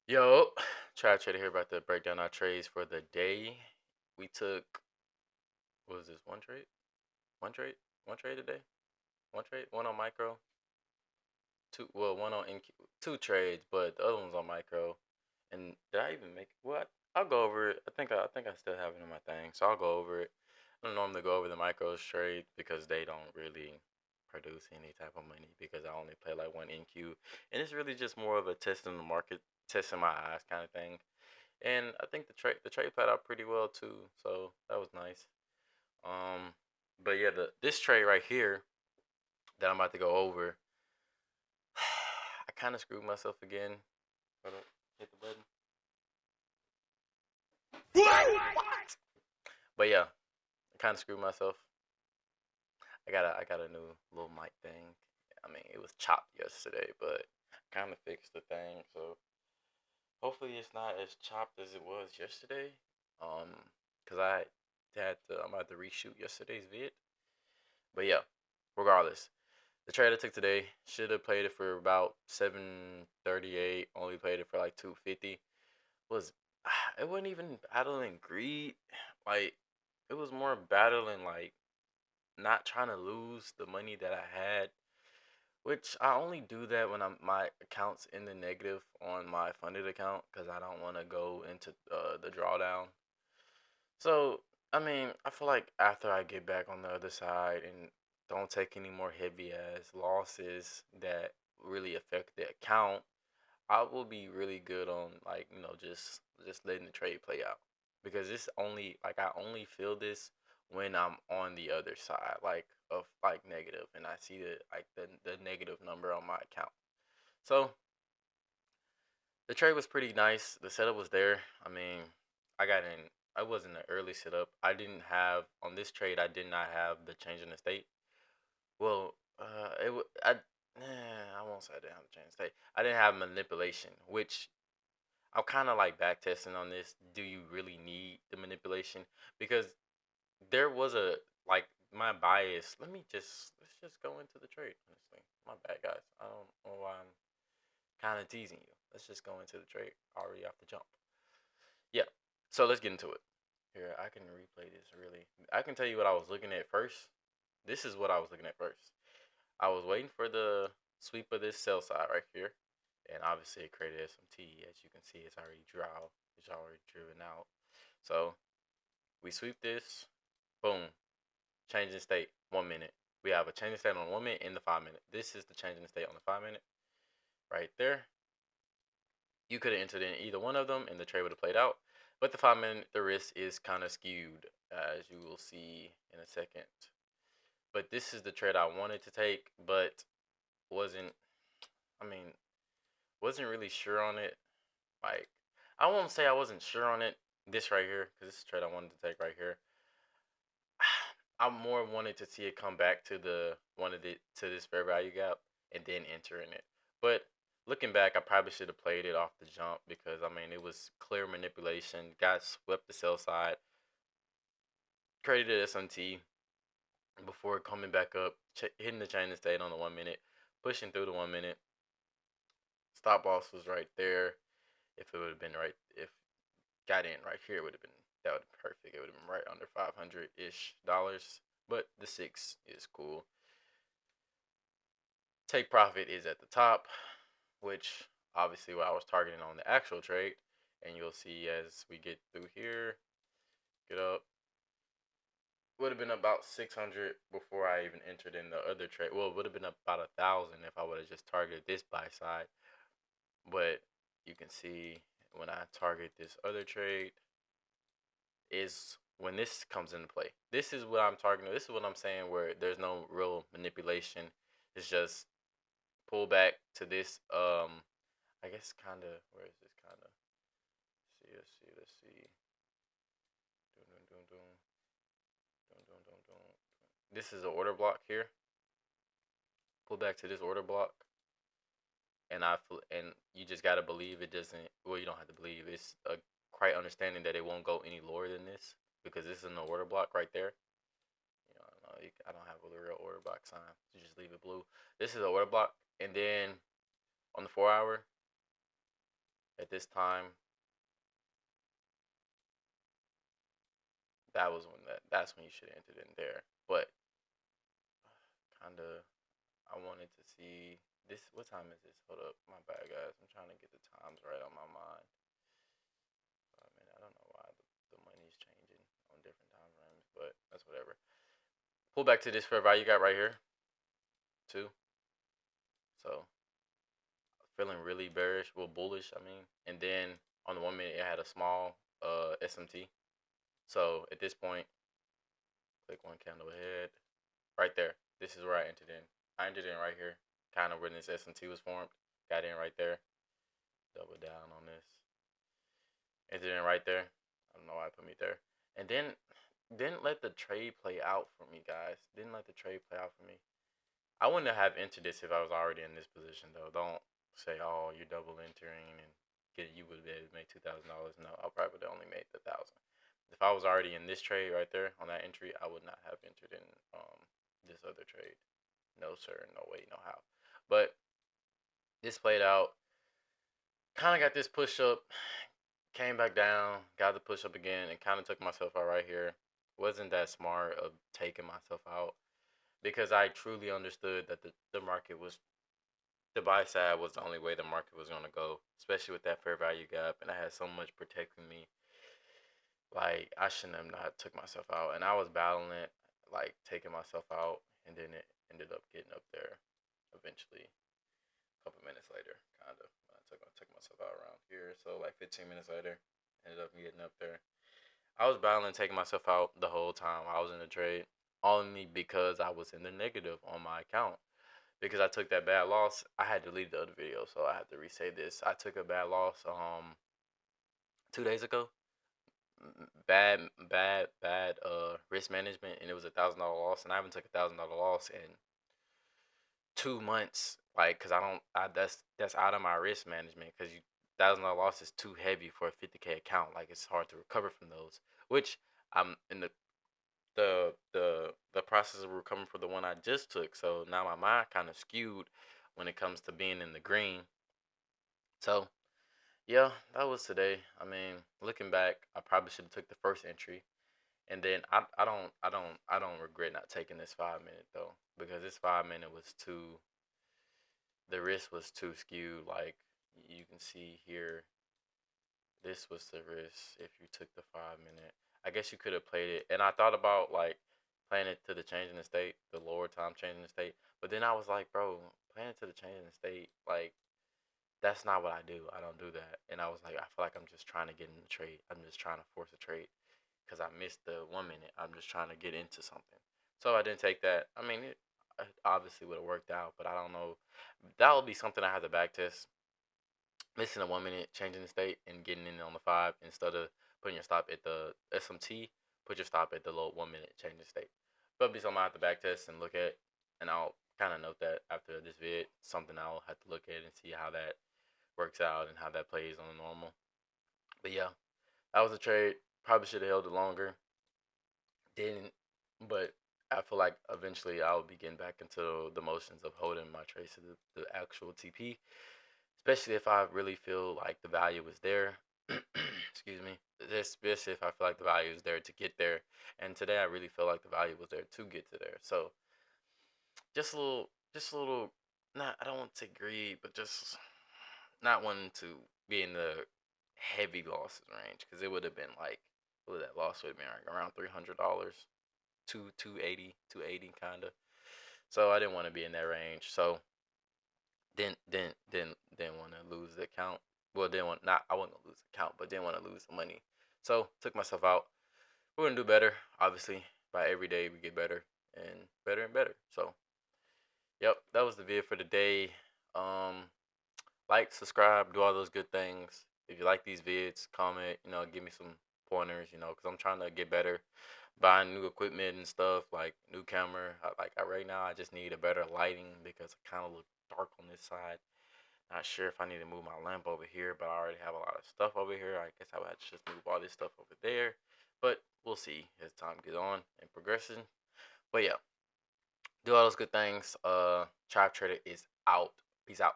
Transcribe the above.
Yo, try to hear about the breakdown our trades for the day. We took what was this one trade? One trade? One trade today? One trade? One on micro? Two one on NQ, two trades, but the other one's on micro. And did I even make what? I'll go over it. I think I still have it in my thing, so I'll go over it. I don't normally go over the micros trade because they don't really produce any type of money because I only play like one NQ, and it's really just more of a testing the market, testing my eyes kind of thing. And I think the trade played out pretty well too, so that was nice. Um, but yeah, this trade right here that I'm about to go over, I kind of screwed myself again. Hold up, hit the button. What? But yeah, I kind of screwed myself. I got a new little mic thing. I mean, it was chopped yesterday, but kind of fixed the thing. So hopefully it's not as chopped as it was yesterday. Um, cause I'm about to reshoot yesterday's vid. But yeah, regardless, the trade I took today should have played it for about 738. Only played it for like 250. Was it wasn't even battling greed. Like it was more battling like not trying to lose the money that I had. Which I only do that when my account's in the negative on my funded account because I don't want to go into the drawdown. So, I mean, I feel like after I get back on the other side and don't take any more heavy ass losses that really affect the account, I will be really good on like, just letting the trade play out. Because it's only like I only feel this when I'm on the other side, like of like negative and I see the negative number on my account. So the trade was pretty nice. The setup was there. I mean, I got in. I wasn't an early setup. I didn't have on this trade. I did not have the change in the state. Well, I won't say I didn't have the change in state. I didn't have manipulation, which I'm kind of like back testing on this. Do you really need the manipulation? Because there was a like my bias. Let's just go into the trade. Honestly, my bad guys. I don't know why I'm kind of teasing you. Let's just go into the trade already off the jump. Yeah. So let's get into it. Here, I can replay this really. I can tell you what I was looking at first. This is what I was looking at first. I was waiting for the sweep of this sell side right here. And obviously it created SMT. As you can see, it's already driven out. So we sweep this. Boom. Change in state. 1 minute. We have a change in state on 1 minute and the 5 minute. This is the change in state on the 5 minute. Right there. You could have entered in either one of them and the trade would have played out. But the 5 minute, the risk is kind of skewed, as you will see in a second. But this is the trade I wanted to take, but wasn't, I mean, wasn't really sure on it. Like, I won't say I wasn't sure on it. This right here, because this is the trade I wanted to take right here. I more wanted to see it come back to this fair value gap and then enter in it. But looking back, I probably should have played it off the jump because I mean it was clear manipulation. Got swept the sell side, created SMT before coming back up, hitting the chain and stayed on the 1 minute, pushing through the 1 minute. Stop loss was right there. If it would have been right, if got in right here, it would have been that would have been perfect. It would have been right under 500 dollars. But the six is cool. Take profit is at the top, which obviously what I was targeting on the actual trade. And you'll see as we get through here, get up. Would have been about 600 before I even entered in the other trade. Well, it would have been about 1,000 if I would have just targeted this buy side. But you can see when I target this other trade is when this comes into play. This is what I'm targeting. This is what I'm saying where there's no real manipulation. It's just pull back to this I guess kind of where is this kind of let's see. Dun, dun, dun, dun. Dun, dun, dun, dun. This is an order block here. Pull back to this order block, and and you just gotta believe it doesn't. Well, you don't have to believe. It's a quite understanding that it won't go any lower than this because this is an order block right there. I don't have a real order block sign. You just leave it blue. This is an order block, and then on the 4 hour, at this time, that's when you should have entered in there. But kind of, I wanted to see this. What time is this? Hold up, my bad, guys. I'm trying to get the times right on my mind. I mean, I don't know why the money's changing on different time frames, but that's whatever. Pull back to this fair value gap right here, too. So feeling really bearish, well bullish, I mean. And then on the 1 minute, it had a small SMT. So at this point, click one candle ahead, right there. This is where I entered in. I entered in right here, kind of when this SMT was formed. Got in right there. Double down on this. Entered in right there. I don't know why I put me there. And then didn't let the trade play out for me, guys. Didn't let the trade play out for me. I wouldn't have entered this if I was already in this position, though. Don't say, "Oh, you're double entering and you would be able to make $2,000." No, I probably would have only made 1,000. If I was already in this trade right there on that entry, I would not have entered in this other trade. No, sir. No way. No how. But this played out. Kind of got this push up. Came back down. Got the push up again, and kind of took myself out right here. Wasn't that smart of taking myself out because I truly understood that the market was the buy side was the only way the market was gonna go, especially with that fair value gap, and I had so much protecting me. Like I shouldn't have not took myself out, and I was battling it, like taking myself out, and then it ended up getting up there eventually. A couple minutes later, kind of. I took myself out around here, so like 15 minutes later, ended up getting up there. I was battling taking myself out the whole time I was in the trade, only because I was in the negative on my account because I took that bad loss. I had to leave the other video, so I had to re-say this. I took a bad loss 2 days ago. Bad risk management, and it was $1,000 loss, and I haven't took $1,000 loss in 2 months. Like, cause I don't, that's out of my risk management. Cause you $1,000 loss is too heavy for a 50K account. Like, it's hard to recover from those. Which I'm in the process of recovering for the one I just took. So now my mind kind of skewed when it comes to being in the green. So yeah, that was today. I mean, looking back, I probably should have took the first entry, and then I don't regret not taking this 5 minute though, because this 5 minute was too, the risk was too skewed. Like you can see here, this was the risk if you took the 5 minute. I guess you could have played it, and I thought about like playing it to the change in the state, the lower time change in the state. But then I was like, bro, playing it to the change in the state, like that's not what I do. I don't do that. And I was like, I feel like I'm just trying to get in the trade. I'm just trying to force a trade because I missed the 1 minute. I'm just trying to get into something. So I didn't take that. I mean, it obviously would have worked out, but I don't know. That would be something I have to back test. Missing a 1 minute, changing the state, and getting in on the five instead of putting your stop at the SMT. Put your stop at the low 1 minute, change the state. But it'll be something I have to back test and look at, and I'll kind of note that after this vid. Something I'll have to look at and see how that works out and how that plays on the normal. But yeah, that was a trade. Probably should have held it longer. Didn't, but I feel like eventually I'll be getting back into the motions of holding my trades to the actual TP, especially if I really feel like the value is there. Excuse me. Especially if I feel like the value is there to get there. And today I really feel like the value was there to get to there. So just a little, not, I don't want to say greed, but just not wanting to be in the heavy losses range because it would have been like, what would that loss would have been like around $300, 280 kind of. So I didn't want to be in that range. So didn't want to lose the account. Well, didn't want, not, I wasn't gonna lose the account, but didn't want to lose the money. So took myself out. We're gonna do better, obviously. By every day we get better and better and better. So yep, that was the vid for today. Um, like, subscribe, do all those good things. If you like these vids, comment, give me some pointers, because I'm trying to get better, buying new equipment and stuff, like new camera. Right now, I just need a better lighting because I kind of look dark on this side. Not sure if I need to move my lamp over here, but I already have a lot of stuff over here. I guess I would have to just move all this stuff over there. But we'll see as time gets on and progression. But yeah, do all those good things. Tribe Trader is out. Peace out.